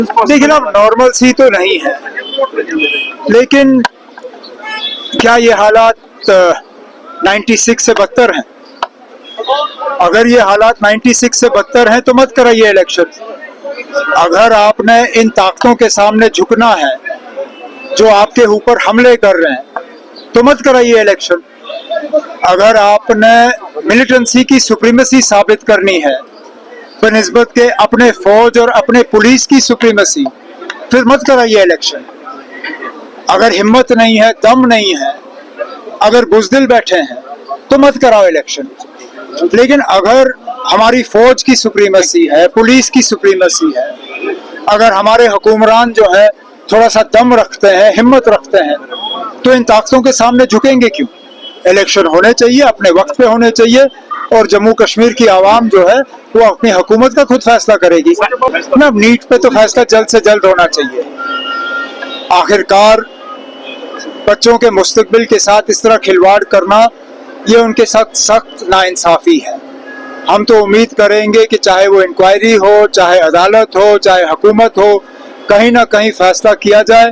देखिए ना, नॉर्मल सी तो नहीं है, लेकिन क्या ये हालात 96 से बदतर हैं? अगर ये हालात 96 से बदतर हैं तो मत कराइए इलेक्शन। अगर आपने इन ताकतों के सामने झुकना है जो आपके ऊपर हमले कर रहे हैं तो मत कराइए इलेक्शन। अगर आपने मिलिटेंसी की सुप्रीमेसी साबित करनी है बनिस्बत के अपने फौज और अपने पुलिस की सुप्रीमेसी, फिर मत कराइए इलेक्शन। अगर हिम्मत नहीं है, दम नहीं है, अगर बुजदिल बैठे हैं तो मत कराओ इलेक्शन। लेकिन अगर हमारी फौज की सुप्रीमेसी है, पुलिस की सुप्रीमेसी है, अगर हमारे हुक्मरान जो है थोड़ा सा दम रखते हैं, हिम्मत रखते हैं, तो इन ताकतों के सामने झुकेंगे क्यों? इलेक्शन होने चाहिए, अपने वक्त पे होने चाहिए, और जम्मू कश्मीर की आवाम जो है वो अपनी हुकूमत का खुद फैसला करेगी ना। नीट पे तो फैसला जल्द से जल्द होना चाहिए। आखिरकार बच्चों के मुस्तकबिल के साथ इस तरह खिलवाड़ करना ये उनके साथ सख्त नाइंसाफी है। हम तो उम्मीद करेंगे कि चाहे वो इंक्वायरी हो, चाहे अदालत हो, चाहे हुकूमत हो, कहीं ना कहीं फैसला किया जाए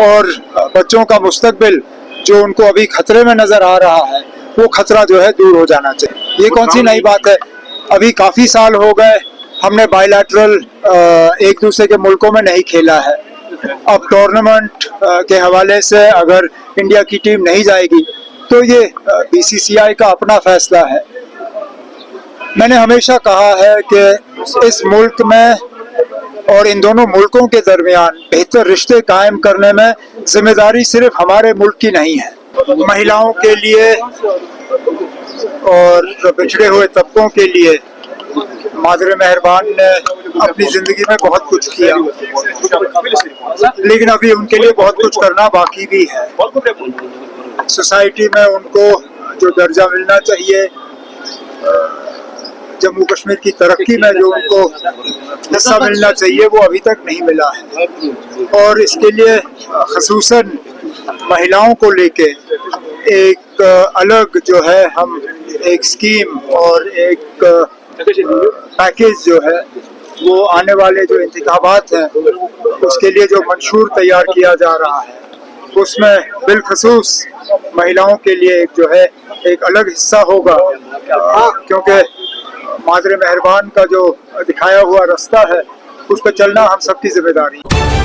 और बच्चों का मुस्तकबिल जो उनको अभी खतरे में नजर आ रहा है वो खतरा जो है दूर हो जाना चाहिए। ये कौन सी नई बात है? अभी काफी साल हो गए हमने बायलैटरल एक दूसरे के मुल्कों में नहीं खेला है। अब टूर्नामेंट के हवाले से अगर इंडिया की टीम नहीं जाएगी तो ये बीसीसीआई का अपना फैसला है। मैंने हमेशा कहा है कि इस मुल्क में और इन दोनों मुल्कों के दरमियान बेहतर रिश्ते कायम करने में जिम्मेदारी सिर्फ हमारे मुल्क की नहीं है। महिलाओं के लिए और पिछड़े हुए तबकों के लिए मादरे मेहरबान ने अपनी जिंदगी में बहुत कुछ किया, लेकिन अभी उनके लिए बहुत कुछ करना बाकी भी है। सोसाइटी में उनको जो दर्जा मिलना चाहिए, जम्मू कश्मीर की तरक्की में जो उनको हिस्सा मिलना चाहिए, वो अभी तक नहीं मिला है। और इसके लिए खसूसन महिलाओं को लेके एक अलग जो है हम एक स्कीम और एक पैकेज जो है वो आने वाले जो इंतखाबात हैं उसके लिए जो मंशूर तैयार किया जा रहा है उसमें बिलखसूस महिलाओं के लिए एक जो है एक अलग हिस्सा होगा, क्योंकि मादरे मेहरबान का जो दिखाया हुआ रास्ता है उस पर चलना हम सबकी जिम्मेदारी है।